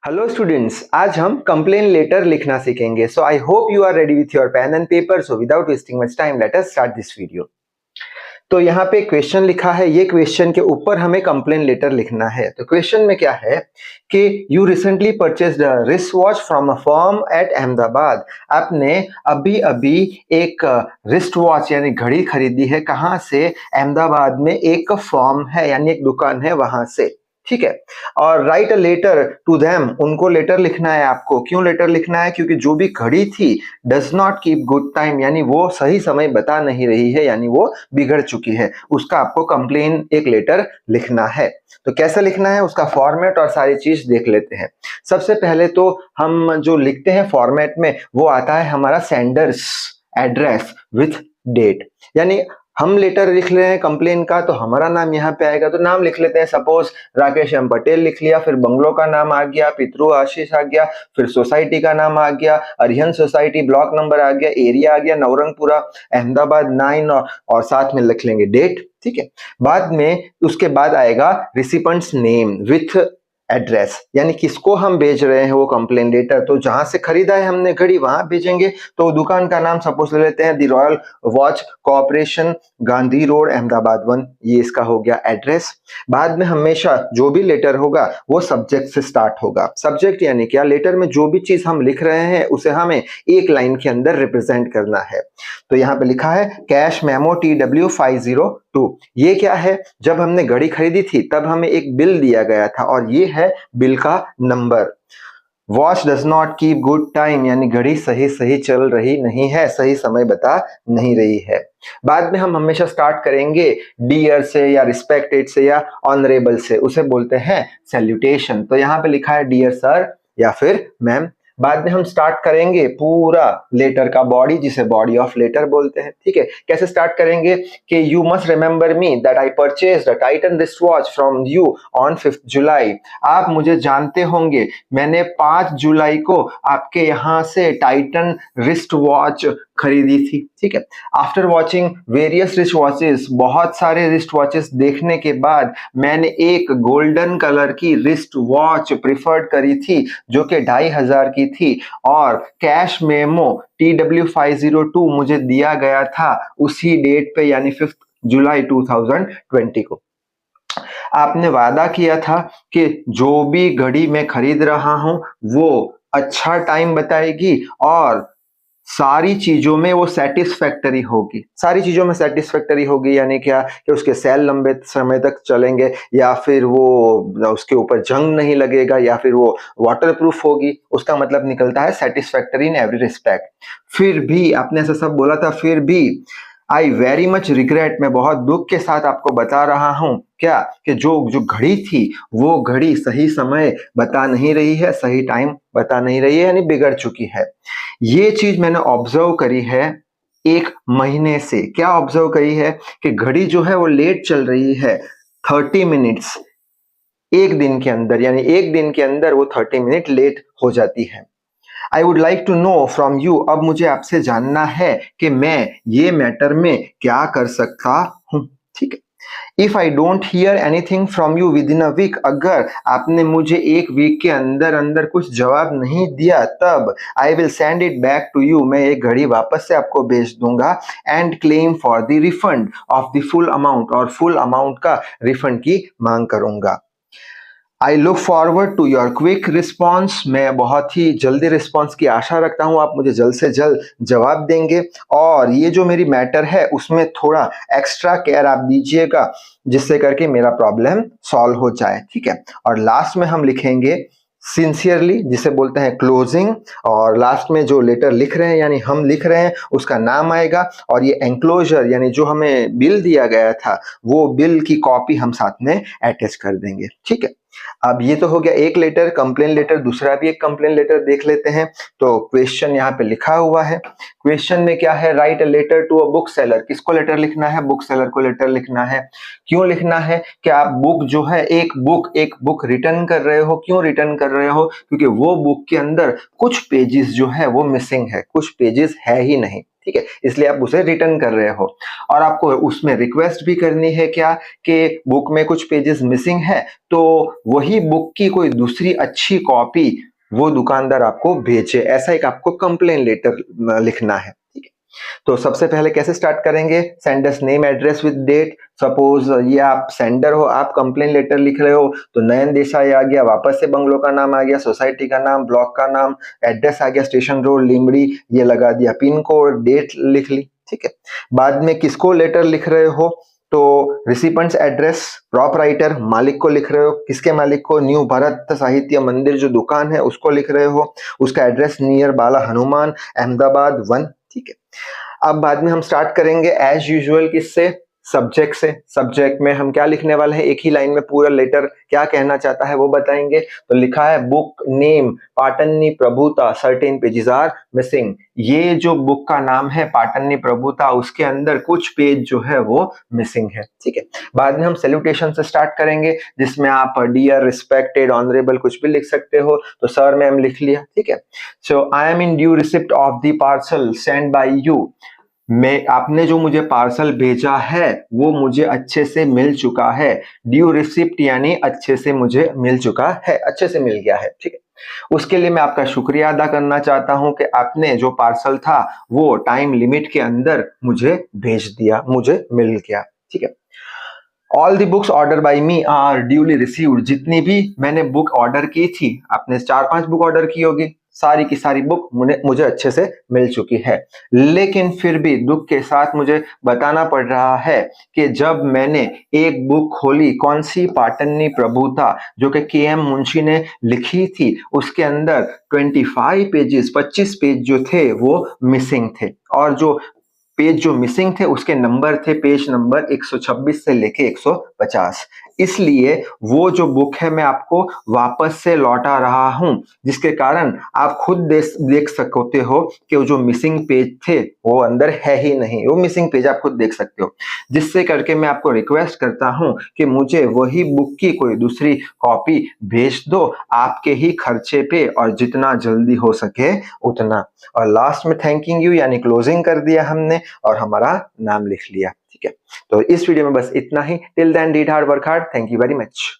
Hello students, आज हम complain letter लिखना सीखेंगे। So I hope you are ready with your pen and paper. So without wasting much time let us start this video. तो यहाँ पे question लिखा है, ये क्वेश्चन के ऊपर हमें कंप्लेन लेटर लिखना है। तो क्वेश्चन में क्या है कि you recently purchased a wrist watch from a firm at Ahmedabad. आपने अभी अभी एक रिस्ट वॉच यानी घड़ी खरीदी है। कहाँ से? अहमदाबाद में एक फर्म है यानी एक दुकान है, वहां से। ठीक है। और write a letter to them, उनको लेटर लिखना है आपको। क्यों लेटर लिखना है? क्योंकि जो भी घड़ी थी does not keep good time, यानी वो सही समय बता नहीं रही है, यानी वो बिगड़ चुकी है। उसका आपको कंप्लेन एक लेटर लिखना है। तो कैसे लिखना है, उसका फॉर्मेट और सारी चीज देख लेते हैं। सबसे पहले तो हम जो लिखते हैं फॉर्मेट में, वो आता है हमारा सेंडर्स एड्रेस विथ डेट। यानी हम लेटर लिख रहे हैं कंप्लेन का, तो हमारा नाम यहाँ पे आएगा। तो नाम लिख लेते हैं। सपोज राकेश एम पटेल लिख लिया, फिर बंगलो का नाम आ गया, पितृ आशीष आ गया, फिर सोसाइटी का नाम आ गया, अरिहंत सोसाइटी, ब्लॉक नंबर आ गया, एरिया आ गया नवरंगपुरा, अहमदाबाद 9, और साथ में लिख लेंगे डेट। ठीक है। बाद में उसके बाद आएगा रिसिपेंट्स नेम विथ एड्रेस, यानी किसको हम भेज रहे हैं वो कंप्लेन लेटर। तो जहां से खरीदा है हमने घड़ी, वहां भेजेंगे। तो दुकान का नाम सपोज ले लेते हैं the royal watch corporation, Gandhi road, Ahmedabad 1। ये इसका हो गया एड्रेस। बाद में हमेशा जो भी लेटर होगा वो सब्जेक्ट से स्टार्ट होगा। सब्जेक्ट यानी क्या? लेटर में जो भी चीज हम लिख रहे हैं उसे हमें एक लाइन के अंदर रिप्रेजेंट करना है। तो यहाँ पे लिखा है कैश मेमो TW502। ये क्या है? जब हमने घड़ी खरीदी थी तब हमें एक बिल दिया गया था, और ये है बिल का number. Watch does not keep good time, यानी घड़ी सही सही चल रही नहीं है, सही समय बता नहीं रही है। बाद में हम हमेशा स्टार्ट करेंगे डियर से या रिस्पेक्टेड से या ऑनरेबल से, उसे बोलते हैं सैल्यूटेशन। तो यहाँ पे लिखा है डियर सर या फिर मैम। बाद में हम स्टार्ट करेंगे पूरा लेटर का बॉडी, जिसे बॉडी ऑफ लेटर बोलते हैं। ठीक है। कैसे स्टार्ट करेंगे कि you must remember me that I purchased a Titan wrist watch from you on 5 जुलाई। आप मुझे जानते होंगे, मैंने 5 जुलाई को आपके यहाँ से टाइटन रिस्ट वॉच खरीदी थी। ठीक है। After watching various wrist watches, बहुत सारे रिस्ट वॉचेस देखने के बाद मैंने एक गोल्डन कलर की रिस्ट वॉच प्रिफर्ड करी थी, जो कि 2500 की थी। और कैश मेमो TW502 मुझे दिया गया था उसी डेट पे, यानी 5 जुलाई 2020 को। आपने वादा किया था कि जो भी घड़ी मैं खरीद रहा हूं वो अच्छा टाइम बताएगी और सारी चीजों में वो सेटिस्फैक्टरी होगी। सारी चीजों में सेटिस्फैक्टरी होगी यानी क्या? कि उसके सेल लंबे समय तक चलेंगे, या फिर वो उसके ऊपर जंग नहीं लगेगा, या फिर वो वाटरप्रूफ होगी। उसका मतलब निकलता है सेटिस्फैक्टरी इन एवरी रिस्पेक्ट। फिर भी आपने ऐसा सब बोला था, फिर भी आई वेरी मच रिग्रेट, मैं बहुत दुख के साथ आपको बता रहा हूं क्या कि जो जो घड़ी थी वो घड़ी सही समय बता नहीं रही है, सही टाइम बता नहीं रही है, यानी बिगड़ चुकी है। ये चीज मैंने ऑब्जर्व करी है 1 महीने से। क्या ऑब्जर्व करी है? कि घड़ी जो है वो लेट चल रही है 30 मिनट्स एक दिन के अंदर, यानी एक दिन के अंदर वो 30 मिनट लेट हो जाती है। I would like to know from you, अब मुझे आपसे जानना है कि मैं ये मैटर में क्या कर सकता हूं। ठीक है। If I don't hear anything from you within a week, अगर आपने मुझे एक वीक के अंदर अंदर कुछ जवाब नहीं दिया, तब I will send it back to you, मैं एक घड़ी वापस से आपको भेज दूंगा। And claim for the refund of the full amount, और फुल अमाउंट का रिफंड की मांग करूंगा। I look forward to your quick response, मैं बहुत ही जल्दी रिस्पॉन्स की आशा रखता हूं, आप मुझे जल्द से जल्द जवाब देंगे। और ये जो मेरी मैटर है उसमें थोड़ा एक्स्ट्रा केयर आप दीजिएगा, जिससे करके मेरा प्रॉब्लम सॉल्व हो जाए। ठीक है। और लास्ट में हम लिखेंगे सिंसियरली, जिसे बोलते हैं क्लोजिंग। और लास्ट में जो लेटर लिख रहे हैं यानी हम लिख रहे हैं उसका नाम आएगा, और ये एंक्लोजर यानी जो हमें बिल दिया गया था वो बिल की कॉपी हम साथ में अटैच कर देंगे। ठीक है। अब ये तो हो गया एक लेटर, कंप्लेन लेटर। दूसरा भी एक कंप्लेन लेटर देख लेते हैं। तो क्वेश्चन यहाँ पे लिखा हुआ है। क्वेश्चन में क्या है? Write a letter to a book seller. किसको लेटर लिखना है? बुक सेलर को लेटर लिखना है। क्यों लिखना है? कि आप बुक जो है एक बुक रिटर्न कर रहे हो। क्यों रिटर्न कर रहे हो? क्योंकि वो बुक के अंदर कुछ पेजेस जो है वो मिसिंग है, कुछ पेजेस है ही नहीं। ठीक है, इसलिए आप उसे रिटर्न कर रहे हो। और आपको उसमें रिक्वेस्ट भी करनी है क्या कि बुक में कुछ पेजेस मिसिंग है, तो वही बुक की कोई दूसरी अच्छी कॉपी वो दुकानदार आपको भेजे। ऐसा एक आपको कंप्लेन लेटर लिखना है। ठीक है, तो सबसे पहले कैसे स्टार्ट करेंगे, sender's name address with date. Suppose ये आप सेंडर हो, आप कंप्लेन लेटर लिख रहे हो, तो नयन देसाई आ गया, वापस से बंगलो का नाम आ गया, सोसाइटी का नाम, ब्लॉक का नाम, एड्रेस आ गया स्टेशन रोड लिमड़ी, ये लगा दिया, पिन कोड, डेट लिख ली। ठीक है, बाद में किसको लेटर लिख रहे हो, तो रिसिपेंट्स एड्रेस, प्रॉप राइटर, मालिक को लिख रहे हो, किसके मालिक को, न्यू भारत साहित्य मंदिर जो दुकान है उसको लिख रहे हो, उसका एड्रेस नियर बाला हनुमान अहमदाबाद 1। ठीक है, अब बाद में हम स्टार्ट करेंगे एज यूजुअल किससे, सब्जेक्ट से। सब्जेक्ट में हम क्या लिखने वाले हैं, एक ही लाइन में पूरा लेटर क्या कहना चाहता है वो बताएंगे। तो लिखा है बुक नेम पाटन्नी प्रभुता, सर्टेन पेजेस आर मिसिंग। ये जो बुक का नाम है पाटन्नी प्रभुता, उसके अंदर कुछ पेज जो है वो मिसिंग है। ठीक है, बाद में हम सैल्यूटेशन से स्टार्ट करेंगे, जिसमें आप डियर, रिस्पेक्टेड, ऑनरेबल कुछ भी लिख सकते हो। तो सर मैम लिख लिया। ठीक है, so I am in due receipt of the parcel send by you. मैं, आपने जो मुझे पार्सल भेजा है वो मुझे अच्छे से मिल चुका है। ड्यू रिसिप्ट यानी अच्छे से मुझे मिल चुका है, अच्छे से मिल गया है। ठीक है, उसके लिए मैं आपका शुक्रिया अदा करना चाहता हूं कि आपने जो पार्सल था वो टाइम लिमिट के अंदर मुझे भेज दिया, मुझे मिल गया। ठीक है, all the books ordered by me are duly received. जितनी भी मैंने बुक ऑर्डर की थी, आपने 4-5 बुक ऑर्डर की होगी, सारी की सारी बुक मुझे अच्छे से मिल चुकी है। लेकिन फिर भी दुख के साथ मुझे बताना पड़ रहा है कि जब मैंने एक बुक खोली, कौन सी, पाटन्नी प्रभुता, जो कि के.एम. मुंशी ने लिखी थी, उसके अंदर 25 पेज जो थे वो मिसिंग थे। और जो पेज जो मिसिंग थे उसके नंबर थे पेज नंबर 126 से लेके 150। इसलिए वो जो बुक है मैं आपको वापस से लौटा रहा हूं, जिसके कारण आप खुद देख सकते हो कि वो जो मिसिंग पेज थे वो अंदर है ही नहीं। वो मिसिंग पेज आप खुद देख सकते हो, जिससे करके मैं आपको रिक्वेस्ट करता हूं कि मुझे वही बुक की कोई दूसरी कॉपी भेज दो, आपके ही खर्चे पे, और जितना जल्दी हो सके उतना। और लास्ट में थैंकिंग यू यानी क्लोजिंग कर दिया हमने और हमारा नाम लिख लिया। ठीक है, तो इस वीडियो में बस इतना ही। Till then read hard, work hard. Thank you very much.